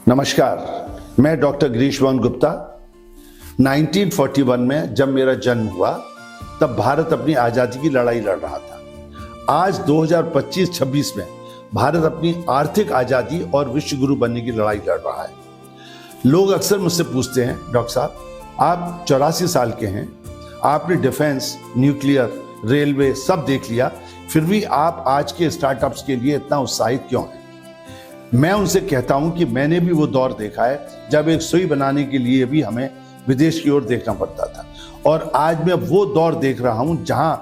नमस्कार, मैं डॉक्टर गिरीश मोहन गुप्ता। 1941 में जब मेरा जन्म हुआ तब भारत अपनी आज़ादी की लड़ाई लड़ रहा था। आज 2025-26 में भारत अपनी आर्थिक आज़ादी और विश्व गुरु बनने की लड़ाई लड़ रहा है। लोग अक्सर मुझसे पूछते हैं, डॉक्टर साहब आप 84 साल के हैं, आपने डिफेंस, न्यूक्लियर, रेलवे सब देख लिया, फिर भी आप आज के स्टार्टअप्स के लिए इतना उत्साहित क्यों हैं? मैं उनसे कहता हूं कि मैंने भी वो दौर देखा है जब एक सुई बनाने के लिए भी हमें विदेश की ओर देखना पड़ता था, और आज मैं वो दौर देख रहा हूं जहां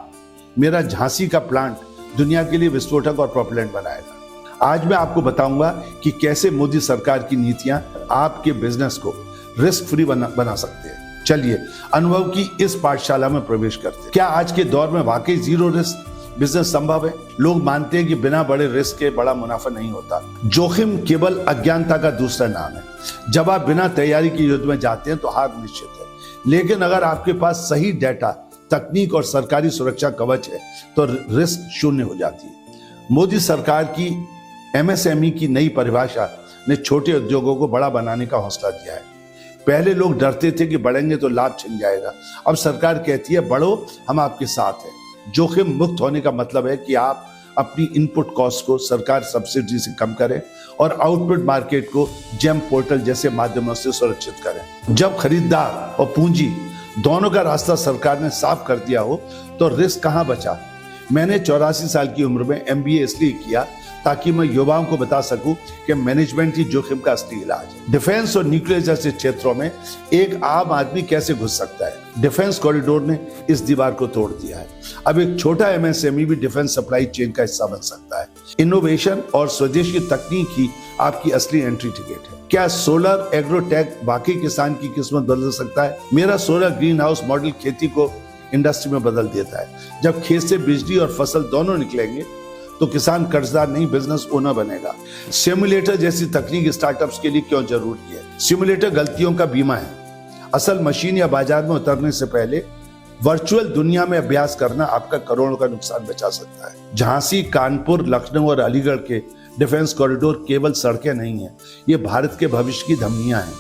मेरा झांसी का प्लांट दुनिया के लिए विस्फोटक और प्रोपेलेंट बनाएगा। आज मैं आपको बताऊंगा कि कैसे मोदी सरकार की नीतियां आपके बिजनेस को रिस्क फ्री बना सकते हैं। चलिए अनुभव की इस पाठशाला में प्रवेश करते हैं। क्या आज के दौर में वाकई जीरो रिस्क बिजनेस संभव है? लोग मानते हैं कि बिना बड़े रिस्क के बड़ा मुनाफा नहीं होता। जोखिम केवल अज्ञानता का दूसरा नाम है। जब आप बिना तैयारी के युद्ध में जाते हैं तो हार निश्चित है, लेकिन अगर आपके पास सही डेटा, तकनीक और सरकारी सुरक्षा कवच है तो रिस्क शून्य हो जाती है। मोदी सरकार की एमएसएमई की नई परिभाषा ने छोटे उद्योगों को बड़ा बनाने का हौसला दिया है। पहले लोग डरते थे कि बढ़ेंगे तो लाभ छिन जाएगा, अब सरकार कहती है बढ़ो, हम आपके साथ हैं। जोखिम मुक्त होने का मतलब है कि आप अपनी इनपुट कॉस्ट को सरकार सब्सिडी से कम करें और आउटपुट मार्केट को जेम पोर्टल जैसे माध्यमों से सुरक्षित करें। जब खरीदार और पूंजी दोनों का रास्ता सरकार ने साफ कर दिया हो तो रिस्क कहां बचा? मैंने 84 साल की उम्र में MBA इसलिए किया ताकि मैं युवाओं को बता सकूं कि मैनेजमेंट ही जोखिम का असली इलाज है। डिफेंस और न्यूक्लियर जैसे क्षेत्रों में एक आम आदमी कैसे घुस सकता है? डिफेंस कॉरिडोर ने इस दीवार को तोड़ दिया है। अब एक छोटा MSME भी डिफेंस सप्लाई चेन का हिस्सा बन सकता है। इनोवेशन और स्वदेशी तकनीक ही आपकी असली एंट्री टिकट है। क्या सोलर एग्रोटेक वाकई किसान की किस्मत बदल सकता है? मेरा सोलर ग्रीन हाउस मॉडल खेती को इंडस्ट्री में बदल देता है। जब खेत से बिजली और फसल दोनों निकलेंगे तो किसान कर्जदार नहीं, बिजनेस ओनर बनेगा। सिमुलेटर जैसी तकनीक स्टार्टअप्स के लिए क्यों जरूरी है? सिमुलेटर गलतियों का बीमा है। असल मशीन या बाजार में उतरने से पहले वर्चुअल दुनिया में अभ्यास करना आपका करोड़ों का नुकसान बचा सकता है। झांसी, कानपुर, लखनऊ और अलीगढ़ के डिफेंस कॉरिडोर केवल सड़कें नहीं है, ये भारत के भविष्य की धमनियां हैं।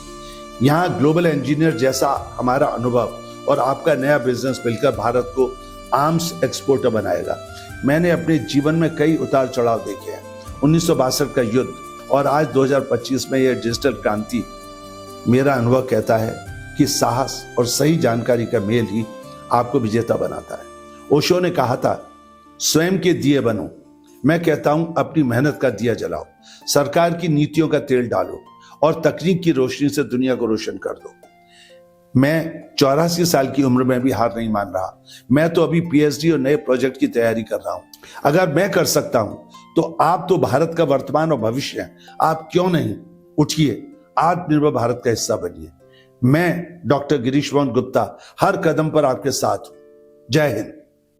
यहाँ ग्लोबल इंजीनियर जैसा हमारा अनुभव और आपका नया बिजनेस मिलकर भारत को आर्म्स एक्सपोर्टर बनाएगा। मैंने अपने जीवन में कई उतार चढ़ाव देखे हैं। 1962 का युद्ध और आज 2025 में यह डिजिटल क्रांति। मेरा अनुभव कहता है कि साहस और सही जानकारी का मेल ही आपको विजेता बनाता है। ओशो ने कहा था, स्वयं के दिए बनो। मैं कहता हूं, अपनी मेहनत का दिया जलाओ, सरकार की नीतियों का तेल डालो और तकनीक की रोशनी से दुनिया को रोशन कर दो। मैं 84 साल की उम्र में भी हार नहीं मान रहा। मैं तो अभी PhD और नए प्रोजेक्ट की तैयारी कर रहा हूं। अगर मैं कर सकता हूं तो आप तो भारत का वर्तमान और भविष्य हैं। आप क्यों नहीं? उठिए, आत्मनिर्भर भारत का हिस्सा बनिए। मैं डॉक्टर गिरीश मोहन गुप्ता हर कदम पर आपके साथ हूं। जय हिंद।